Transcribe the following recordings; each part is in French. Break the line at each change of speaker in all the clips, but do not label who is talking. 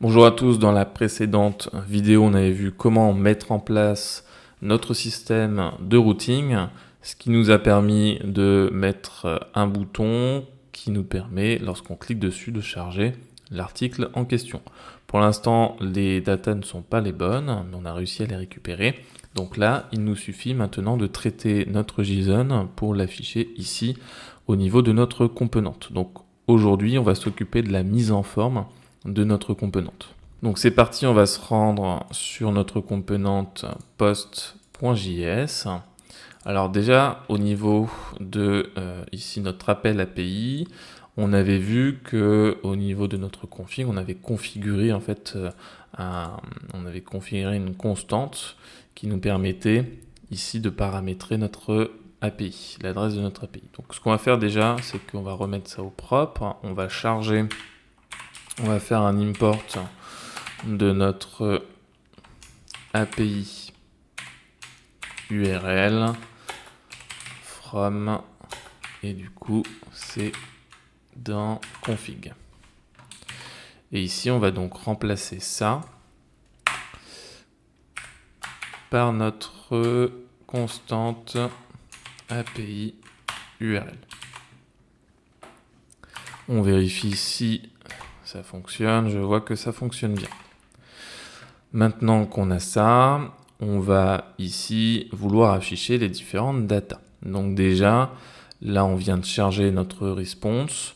Bonjour à tous, dans la précédente vidéo, on avait vu comment mettre en place notre système de routing, ce qui nous a permis de mettre un bouton qui nous permet, lorsqu'on clique dessus, de charger l'article en question. Pour l'instant, les datas ne sont pas les bonnes, mais on a réussi à les récupérer. Donc là, il nous suffit maintenant de traiter notre JSON pour l'afficher ici au niveau de notre componente. Donc aujourd'hui, on va s'occuper de la mise en forme de notre componente. Donc c'est parti, on va se rendre sur notre componente post.js. Alors déjà, au niveau de ici notre appel API, on avait vu que au niveau de notre config, on avait configuré en fait une constante qui nous permettait ici de paramétrer notre API, l'adresse de notre API. Donc ce qu'on va faire déjà, c'est qu'on va remettre ça au propre, on va faire un import de notre API URL from, et du coup c'est dans config. Et ici on va donc remplacer ça par notre constante API URL. On vérifie si ça fonctionne, je vois que ça fonctionne bien. Maintenant qu'on a ça, on va ici vouloir afficher les différentes datas. Donc déjà, là on vient de charger notre response,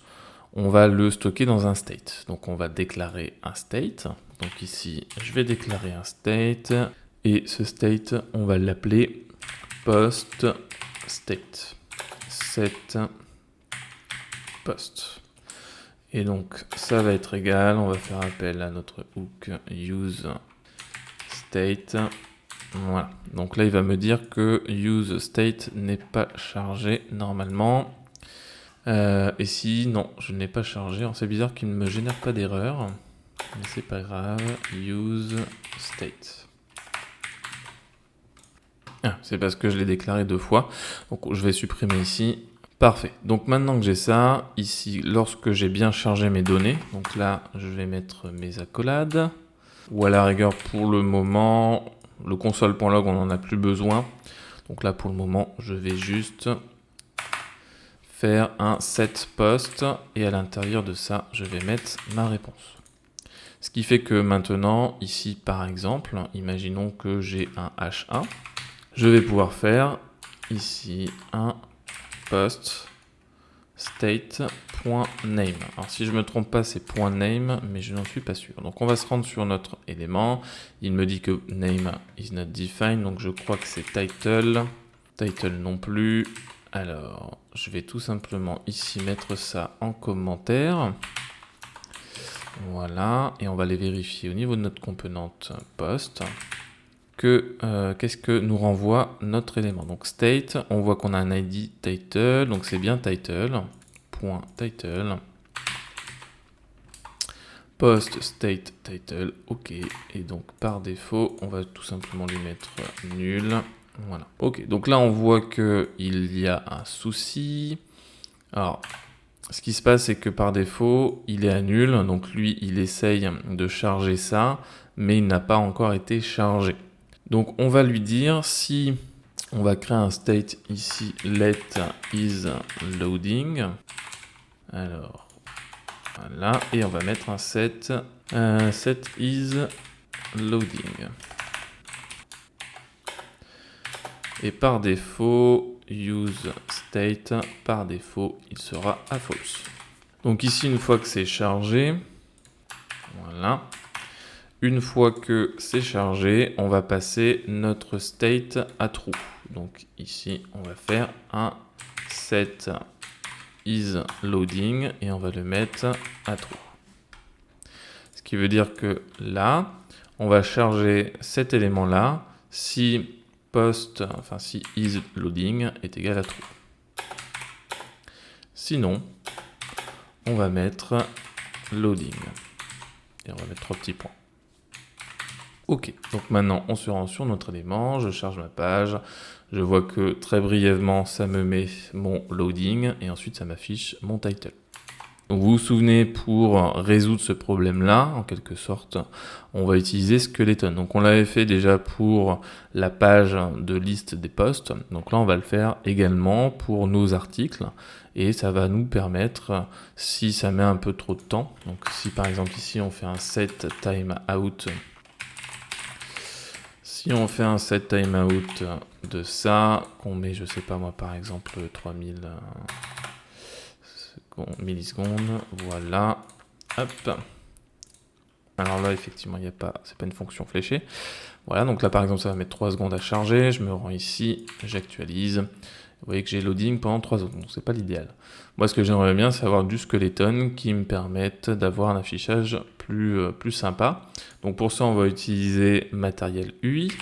on va le stocker dans un state. Donc on va déclarer un state. Donc ici, je vais déclarer un state, et ce state, on va l'appeler post state. Set post. Et donc ça va être égal, on va faire appel à notre hook use state. Voilà, donc là il va me dire que use state n'est pas chargé normalement. Et si non, je n'ai pas chargé, alors c'est bizarre qu'il ne me génère pas d'erreur, mais c'est pas grave. Use state. Ah, c'est parce que je l'ai déclaré 2 fois, donc je vais supprimer ici. Parfait, donc maintenant que j'ai ça, ici, lorsque j'ai bien chargé mes données, donc là, je vais mettre mes accolades, ou à la rigueur, pour le moment, le console.log, on n'en a plus besoin. Donc là, pour le moment, je vais juste faire un set post, et à l'intérieur de ça, je vais mettre ma réponse. Ce qui fait que maintenant, ici, par exemple, imaginons que j'ai un H1, je vais pouvoir faire ici un post state.name. Alors si je ne me trompe pas, c'est .name, mais je n'en suis pas sûr. Donc on va se rendre sur notre élément. Il me dit que name is not defined, donc je crois que c'est title. Title non plus. Alors je vais tout simplement ici mettre ça en commentaire. Voilà, et on va les vérifier au niveau de notre composante post. Qu'est-ce que nous renvoie notre élément. Donc state, on voit qu'on a un ID title, donc c'est bien title, point title, post state title, ok, et donc par défaut, on va tout simplement lui mettre nul, voilà. Ok, donc là on voit qu'il y a un souci. Alors, ce qui se passe, c'est que par défaut, il est à nul, donc lui, il essaye de charger ça, mais il n'a pas encore été chargé. Donc on va lui dire, si on va créer un state ici, let is loading. Alors voilà, et on va mettre un set is loading. Et par défaut, use state, par défaut, il sera à false. Donc ici, une fois que c'est chargé, voilà. Une fois que c'est chargé, on va passer notre state à true. Donc ici, on va faire un set is loading et on va le mettre à true. Ce qui veut dire que là, on va charger cet élément-là si si is loading est égal à true. Sinon, on va mettre loading. Et on va mettre 3 petits points. Ok, donc maintenant on se rend sur notre élément, je charge ma page, je vois que très brièvement ça me met mon loading et ensuite ça m'affiche mon title. Donc vous vous souvenez, pour résoudre ce problème-là, en quelque sorte, on va utiliser Skeleton. Donc on l'avait fait déjà pour la page de liste des posts. Donc là, on va le faire également pour nos articles. Et ça va nous permettre, si ça met un peu trop de temps, donc si par exemple ici on fait un set timeout, si on fait un set timeout de ça, qu'on met, je sais pas moi, par exemple 3000 millisecondes, voilà, hop. Alors là, effectivement, c'est pas une fonction fléchée. Voilà, donc là, par exemple, ça va mettre 3 secondes à charger. Je me rends ici, j'actualise. Vous voyez que j'ai loading pendant 3 secondes, donc c'est pas l'idéal. Moi, ce que j'aimerais bien, c'est avoir du skeleton qui me permette d'avoir un affichage plus sympa. Donc pour ça, on va utiliser Material UI.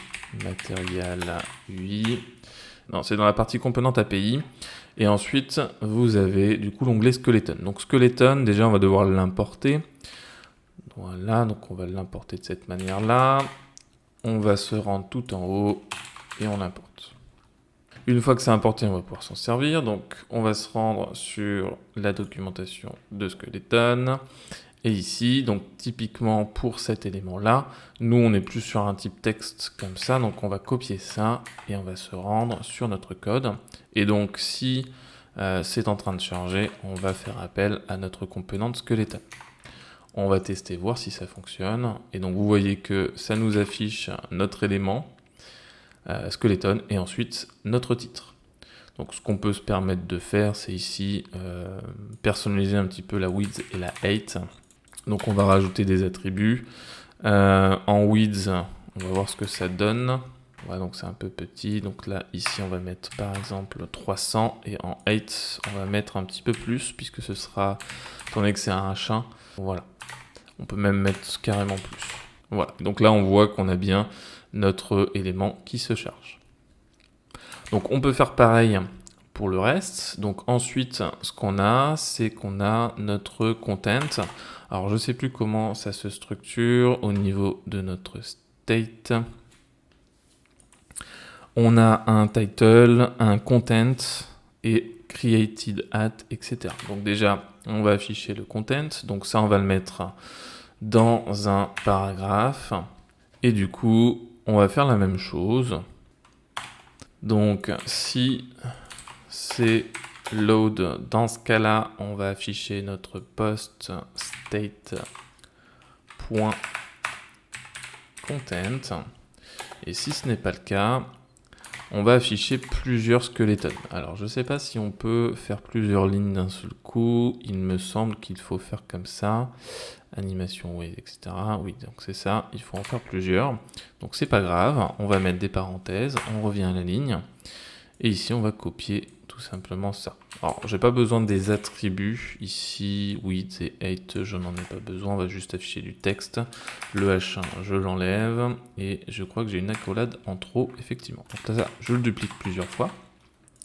Material UI. Non, c'est dans la partie composante API. Et ensuite, vous avez du coup l'onglet skeleton. Donc skeleton, déjà, on va devoir l'importer. Voilà, donc on va l'importer de cette manière-là. On va se rendre tout en haut et on l'importe. Une fois que c'est importé, on va pouvoir s'en servir. Donc on va se rendre sur la documentation de Skeleton. Et ici, donc typiquement pour cet élément-là, nous on est plus sur un type texte comme ça. Donc on va copier ça et on va se rendre sur notre code. Et donc si c'est en train de charger, on va faire appel à notre composante Skeleton. On va tester, voir si ça fonctionne. Et donc vous voyez que ça nous affiche notre élément, Skeleton, et ensuite notre titre. Donc ce qu'on peut se permettre de faire, c'est ici personnaliser un petit peu la width et la height. Donc on va rajouter des attributs. En width, on va voir ce que ça donne. Voilà, donc c'est un peu petit. Donc là, ici, on va mettre par exemple 300. Et en height, on va mettre un petit peu plus, puisque ce sera, étant donné que c'est un H1, voilà. On peut même mettre carrément plus. Voilà, donc là on voit qu'on a bien notre élément qui se charge. Donc on peut faire pareil pour le reste. Donc ensuite, ce qu'on a, c'est qu'on a notre content. Alors je ne sais plus comment ça se structure au niveau de notre state. On a un title, un content et created at, etc. Donc déjà, on va afficher le content. Donc ça, on va le mettre dans un paragraphe. Et du coup, on va faire la même chose. Donc si c'est load, dans ce cas-là, on va afficher notre post state.content. Et si ce n'est pas le cas, on va afficher plusieurs skeletons. Alors, je ne sais pas si on peut faire plusieurs lignes d'un seul coup. Il me semble qu'il faut faire comme ça. Animation, oui, etc. Oui, donc c'est ça. Il faut en faire plusieurs. Donc, c'est pas grave. On va mettre des parenthèses. On revient à la ligne. Et ici, on va copier tout simplement ça. Alors, j'ai pas besoin des attributs. Ici, width et height, je n'en ai pas besoin. On va juste afficher du texte. Le H1, je l'enlève. Et je crois que j'ai une accolade en trop, effectivement. Donc là, je le duplique plusieurs fois.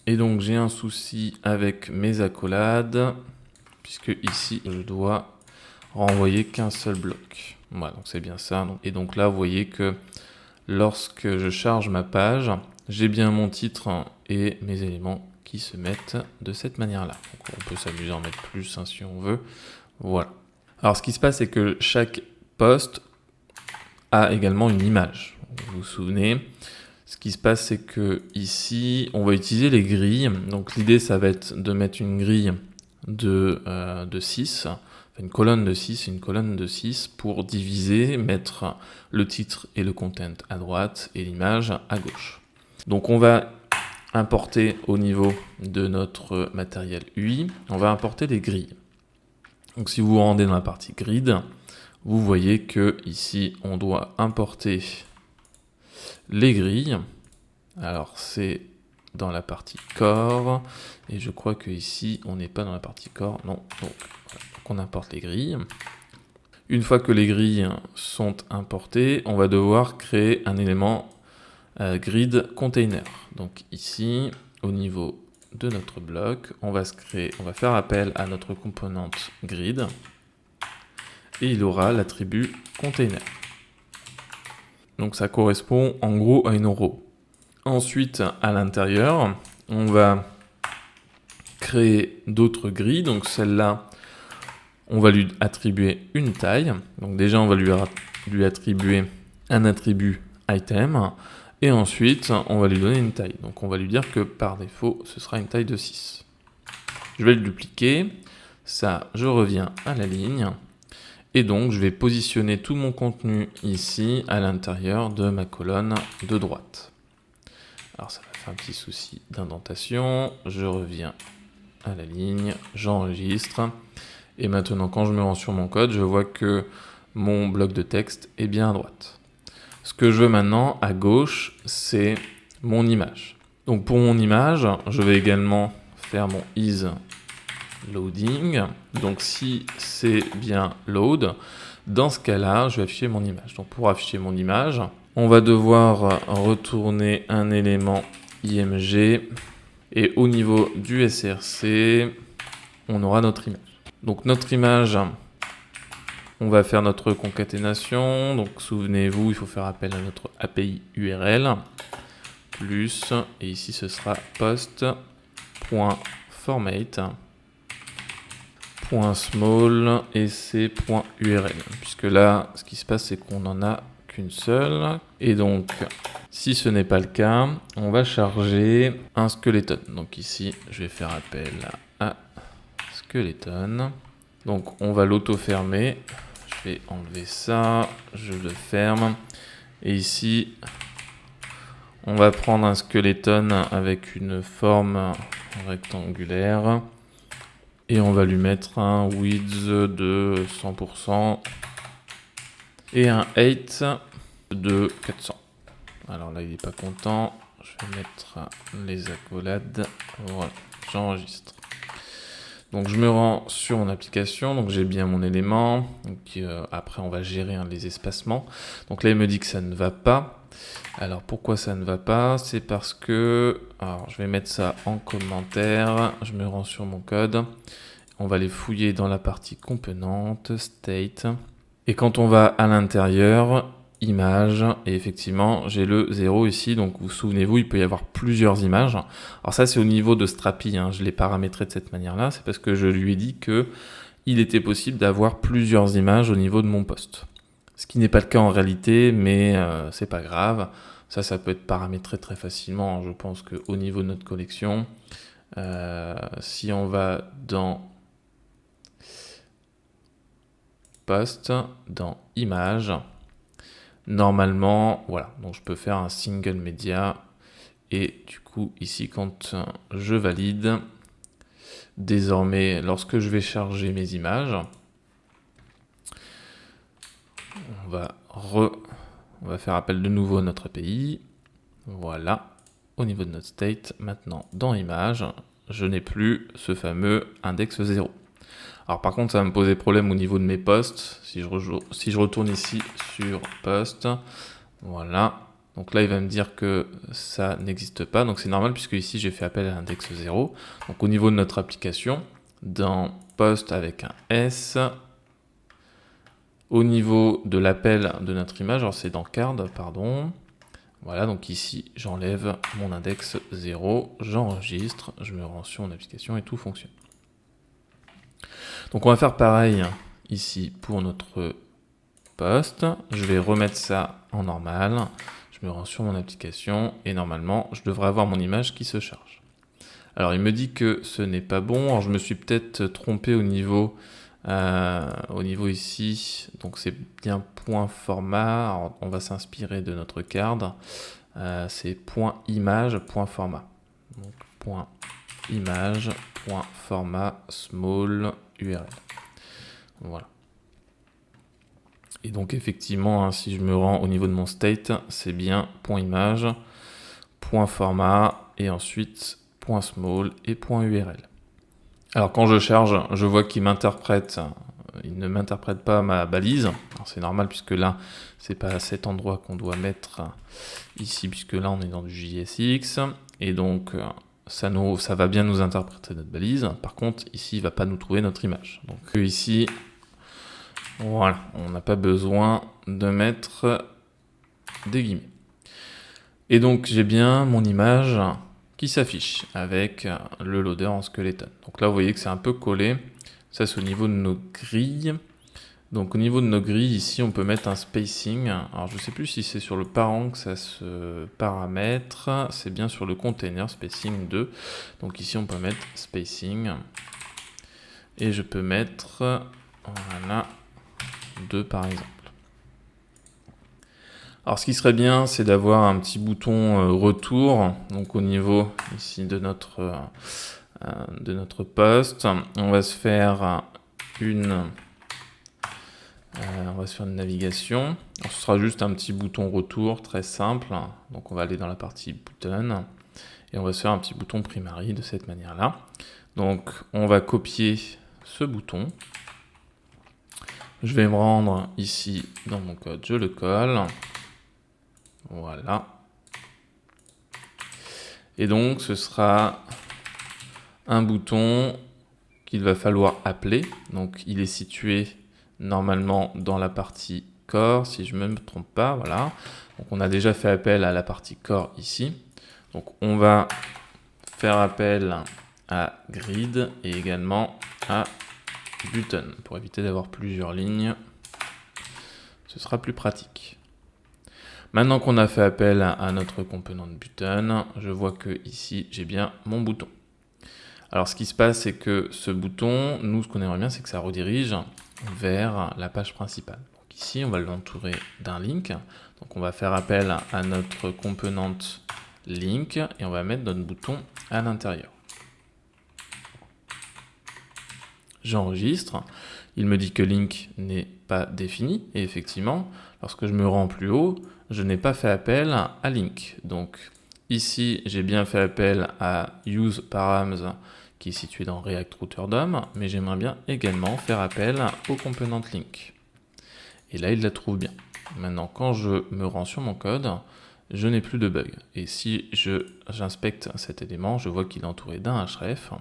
Et donc, j'ai un souci avec mes accolades, puisque ici, je dois renvoyer qu'un seul bloc. Voilà, donc c'est bien ça. Et donc là, vous voyez que lorsque je charge ma page, j'ai bien mon titre et mes éléments qui se mettent de cette manière-là. On peut s'amuser à en mettre plus hein, si on veut. Voilà. Alors ce qui se passe, c'est que chaque post a également une image. Vous vous souvenez, ce qui se passe, c'est que ici, on va utiliser les grilles. Donc l'idée, ça va être de mettre une grille de 6, une colonne de 6 et une colonne de 6 pour diviser, mettre le titre et le content à droite et l'image à gauche. Donc on va importer au niveau de notre matériel UI, on va importer des grilles. Donc si vous vous rendez dans la partie grid, vous voyez que ici on doit importer les grilles. Alors c'est dans la partie core et je crois que ici on n'est pas dans la partie core, non. Donc on importe les grilles. Une fois que les grilles sont importées, on va devoir créer un élément grid container. Donc ici, au niveau de notre bloc, on va faire appel à notre composante grid et il aura l'attribut container. Donc ça correspond en gros à une row. Ensuite, à l'intérieur, on va créer d'autres grilles. Donc celle-là, On va lui attribuer une taille. Donc déjà, on va lui attribuer un attribut item. Et ensuite, on va lui donner une taille. Donc on va lui dire que par défaut, ce sera une taille de 6. Je vais le dupliquer. Ça, je reviens à la ligne. Et donc, je vais positionner tout mon contenu ici, à l'intérieur de ma colonne de droite. Alors, ça va faire un petit souci d'indentation. Je reviens à la ligne, j'enregistre. Et maintenant, quand je me rends sur mon code, je vois que mon bloc de texte est bien à droite. Ce que je veux maintenant, à gauche, c'est mon image. Donc, pour mon image, je vais également faire mon isLoading. Donc, si c'est bien load, dans ce cas-là, je vais afficher mon image. Donc, pour afficher mon image, on va devoir retourner un élément img. Et au niveau du src, on aura notre image. Donc notre image, on va faire notre concaténation. Donc souvenez-vous, il faut faire appel à notre API URL. Plus, et ici ce sera post.formate.small et c'est.url. Puisque là, ce qui se passe, c'est qu'on n'en a qu'une seule. Et donc, si ce n'est pas le cas, on va charger un skeleton. Donc ici, je vais faire appel à skeleton. Donc on va l'auto-fermer. Je vais enlever ça, je le ferme. Et ici, on va prendre un skeleton avec une forme rectangulaire. Et on va lui mettre un width de 100% et un height de 400. Alors là, il n'est pas content. Je vais mettre les accolades. Voilà, j'enregistre. Donc je me rends sur mon application, donc j'ai bien mon élément. Donc, après, on va gérer les espacements. Donc là, il me dit que ça ne va pas. Alors pourquoi ça ne va pas? C'est parce que... Alors je vais mettre ça en commentaire. Je me rends sur mon code. On va les fouiller dans la partie componente, state. Et quand on va à l'intérieur, image, et effectivement, j'ai le 0 ici. Donc vous souvenez-vous, il peut y avoir plusieurs images. Alors ça, c'est au niveau de Strapi. Je l'ai paramétré de cette manière-là. C'est parce que je lui ai dit que il était possible d'avoir plusieurs images au niveau de mon poste. Ce qui n'est pas le cas en réalité, mais c'est pas grave. Ça peut être paramétré très facilement. Je pense qu'au niveau de notre collection, si on va dans poste, dans image, normalement, voilà. Donc je peux faire un single média. Et du coup, ici, quand je valide, désormais, lorsque je vais charger mes images, on va faire appel de nouveau à notre API. Voilà, au niveau de notre state, maintenant dans image, je n'ai plus ce fameux index 0. Alors par contre, ça va me poser problème au niveau de mes posts. Si je retourne ici sur post, voilà. Donc là, il va me dire que ça n'existe pas. Donc c'est normal puisque ici, j'ai fait appel à l'index 0. Donc au niveau de notre application, dans post avec un S, au niveau de l'appel de notre image, alors c'est dans card, pardon. Voilà, donc ici, j'enlève mon index 0, j'enregistre, je me rends sur mon application et tout fonctionne. Donc on va faire pareil ici pour notre post. Je vais remettre ça en normal. Je me rends sur mon application et normalement, je devrais avoir mon image qui se charge. Alors, il me dit que ce n'est pas bon. Alors, je me suis peut-être trompé au niveau ici. Donc, c'est bien point format. Alors, on va s'inspirer de notre card. C'est point image, point format. Donc, point image, point format, small, URL. Voilà. Et donc effectivement, si je me rends au niveau de mon state, c'est bien .image, .format et ensuite .small et .url. Alors quand je charge, je vois qu'il ne m'interprète pas ma balise. C'est normal puisque là, c'est pas à cet endroit qu'on doit mettre ici, puisque là on est dans du JSX. Et donc ça va bien nous interpréter notre balise. Par contre, ici, il ne va pas nous trouver notre image. Donc ici, voilà, on n'a pas besoin de mettre des guillemets. Et donc j'ai bien mon image qui s'affiche avec le loader en skeleton. Donc là vous voyez que c'est un peu collé. Ça, c'est au niveau de nos grilles. Donc, au niveau de nos grilles, ici, on peut mettre un spacing. Alors, je ne sais plus si c'est sur le parent que ça se paramètre. C'est bien sur le container, spacing 2. Donc, ici, on peut mettre spacing. Et je peux mettre, voilà, 2 par exemple. Alors, ce qui serait bien, c'est d'avoir un petit bouton retour. Donc, au niveau ici de notre poste, on va se faire une navigation. Alors, ce sera juste un petit bouton retour très simple. Donc, on va aller dans la partie button et on va se faire un petit bouton primary de cette manière-là. Donc, on va copier ce bouton. Je vais me rendre ici dans mon code, je le colle. Voilà. Et donc, ce sera un bouton qu'il va falloir appeler. Donc, il est situé normalement dans la partie core, si je ne me trompe pas. Voilà. Donc, on a déjà fait appel à la partie core ici. Donc, on va faire appel à grid et également à button pour éviter d'avoir plusieurs lignes. Ce sera plus pratique. Maintenant qu'on a fait appel à notre component button, je vois que ici j'ai bien mon bouton. Alors ce qui se passe, c'est que ce bouton, nous ce qu'on aimerait bien, c'est que ça redirige vers la page principale. Donc ici on va l'entourer d'un link. Donc on va faire appel à notre componente link et on va mettre notre bouton à l'intérieur. J'enregistre, il me dit que link n'est pas défini, et effectivement, lorsque je me rends plus haut, je n'ai pas fait appel à link. Donc ici, j'ai bien fait appel à useParams qui est situé dans React Router DOM, mais j'aimerais bien également faire appel au component link. Et là, il la trouve bien. Maintenant, quand je me rends sur mon code, je n'ai plus de bug. Et si j'inspecte cet élément, je vois qu'il est entouré d'un href.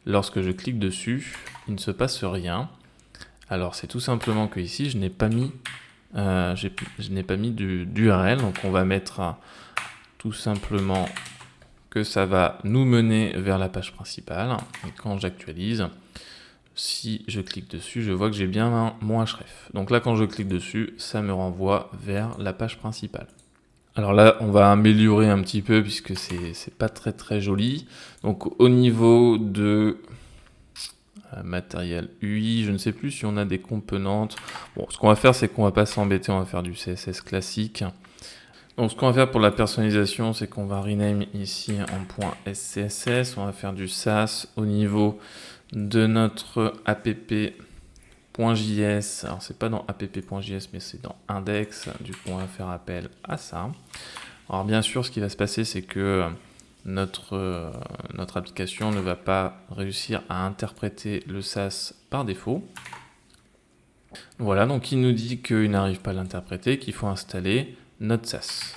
Lorsque je clique dessus, il ne se passe rien. Alors c'est tout simplement que ici je n'ai pas mis d'URL, donc on va mettre tout simplement que ça va nous mener vers la page principale. Et quand j'actualise, si je clique dessus, je vois que j'ai bien mon href. Donc là, quand je clique dessus, ça me renvoie vers la page principale. Alors là, on va améliorer un petit peu puisque c'est pas très très joli. Donc au niveau de matériel UI, je ne sais plus si on a des composants. Bon, ce qu'on va faire, c'est qu'on va pas s'embêter, on va faire du CSS classique. Donc ce qu'on va faire pour la personnalisation, c'est qu'on va rename ici en .scss, on va faire du SAS au niveau de notre app.js. Alors c'est pas dans app.js, mais c'est dans index, du coup on va faire appel à ça. Alors bien sûr, ce qui va se passer, c'est que notre application ne va pas réussir à interpréter le SAS par défaut. Voilà, donc il nous dit qu'il n'arrive pas à l'interpréter, qu'il faut installer notre SAS.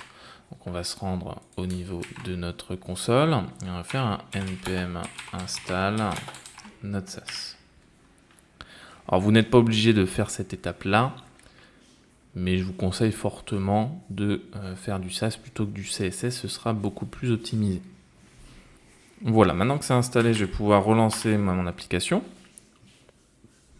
Donc on va se rendre au niveau de notre console et on va faire un npm install notre SAS. Alors vous n'êtes pas obligé de faire cette étape-là, mais je vous conseille fortement de faire du SAS plutôt que du CSS, ce sera beaucoup plus optimisé. Voilà, maintenant que c'est installé, je vais pouvoir relancer mon application.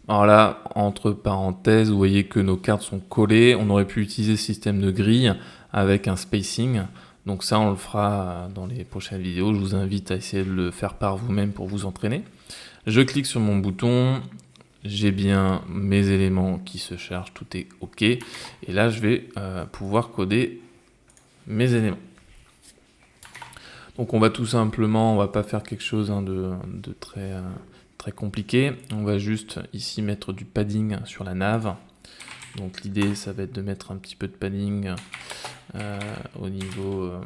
Alors là, entre parenthèses, vous voyez que nos cartes sont collées. On aurait pu utiliser le système de grille avec un spacing. Donc ça, on le fera dans les prochaines vidéos. Je vous invite à essayer de le faire par vous-même pour vous entraîner. Je clique sur mon bouton. J'ai bien mes éléments qui se chargent. Tout est OK. Et là, je vais pouvoir coder mes éléments. Donc on va tout simplement, on va pas faire quelque chose de très compliqué. On va juste ici mettre du padding sur la nav. Donc l'idée, ça va être de mettre un petit peu de padding au niveau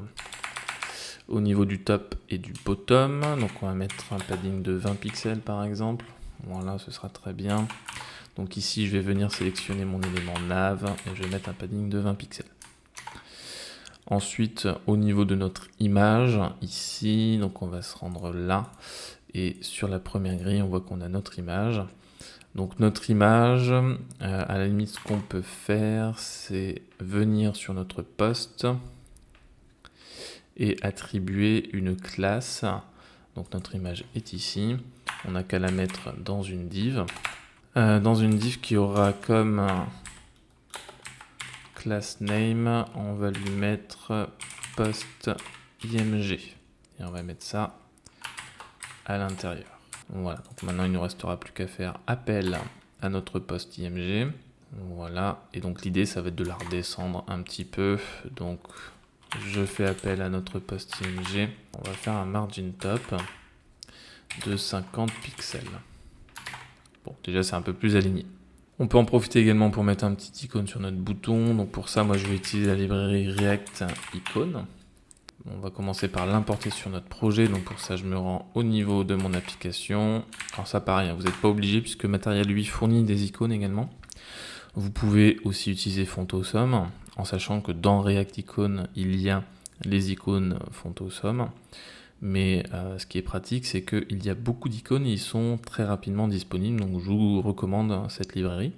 du top et du bottom. Donc on va mettre un padding de 20 pixels par exemple. Voilà, ce sera très bien. Donc ici, je vais venir sélectionner mon élément nav et je vais mettre un padding de 20 pixels. Ensuite, au niveau de notre image, ici, donc on va se rendre là. Et sur la première grille, on voit qu'on a notre image. Donc notre image, à la limite, ce qu'on peut faire, c'est venir sur notre poste et attribuer une classe. Donc notre image est ici. On n'a qu'à la mettre dans une div. Dans une div qui aura comme class name, on va lui mettre post img. Et on va mettre ça à l'intérieur. Voilà, donc maintenant il ne nous restera plus qu'à faire appel à notre post img. Voilà, et donc l'idée ça va être de la redescendre un petit peu. Donc je fais appel à notre post img. On va faire un margin top de 50 pixels. Bon, déjà c'est un peu plus aligné. On peut en profiter également pour mettre un petit icône sur notre bouton. Donc pour ça, moi je vais utiliser la librairie React Icon. On va commencer par l'importer sur notre projet. Donc pour ça, je me rends au niveau de mon application. Alors ça pareil, vous n'êtes pas obligé puisque Material lui fournit des icônes également. Vous pouvez aussi utiliser Font Awesome en sachant que dans React Icon, il y a les icônes Font Awesome. Mais ce qui est pratique, c'est qu'il y a beaucoup d'icônes et ils sont très rapidement disponibles. Donc je vous recommande cette librairie.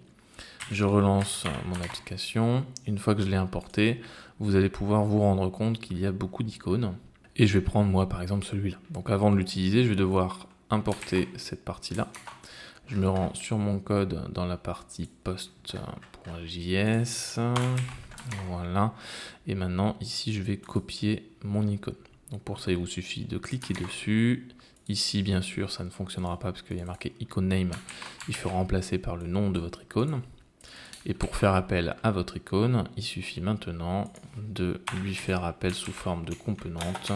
Je relance mon application. Une fois que je l'ai importé, vous allez pouvoir vous rendre compte qu'il y a beaucoup d'icônes. Et je vais prendre moi par exemple celui-là. Donc avant de l'utiliser, je vais devoir importer cette partie-là. Je me rends sur mon code dans la partie post.js. Voilà. Et maintenant ici, je vais copier mon icône. Donc pour ça, il vous suffit de cliquer dessus. Ici, bien sûr, ça ne fonctionnera pas parce qu'il y a marqué icon name. Il faut remplacer par le nom de votre icône. Et pour faire appel à votre icône, il suffit maintenant de lui faire appel sous forme de composante.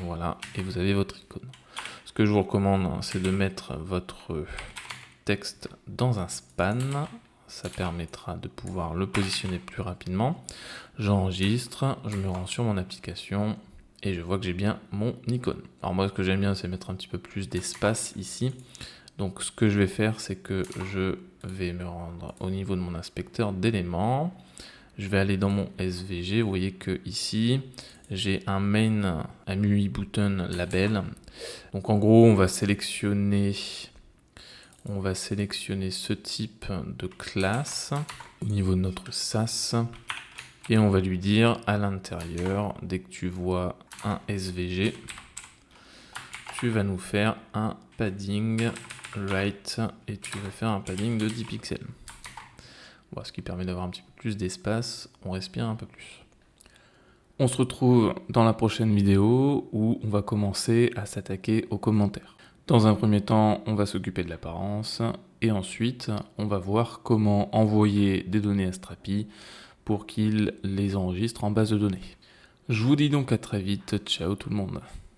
Voilà, et vous avez votre icône. Ce que je vous recommande, c'est de mettre votre texte dans un span. Ça permettra de pouvoir le positionner plus rapidement. J'enregistre, je me rends sur mon application et je vois que j'ai bien mon icône. Alors moi, ce que j'aime bien, c'est mettre un petit peu plus d'espace ici. Donc ce que je vais faire, c'est que je vais me rendre au niveau de mon inspecteur d'éléments. Je vais aller dans mon SVG. Vous voyez que ici, j'ai un main MUI button label. Donc en gros, on va sélectionner ce type de classe au niveau de notre SaaS. Et on va lui dire à l'intérieur, dès que tu vois un SVG, tu vas nous faire un padding right et tu vas faire un padding de 10 pixels. Bon, ce qui permet d'avoir un petit peu plus d'espace, on respire un peu plus. On se retrouve dans la prochaine vidéo où on va commencer à s'attaquer aux commentaires. Dans un premier temps, on va s'occuper de l'apparence et ensuite, on va voir comment envoyer des données à Strapi pour qu'il les enregistre en base de données. Je vous dis donc à très vite, ciao tout le monde.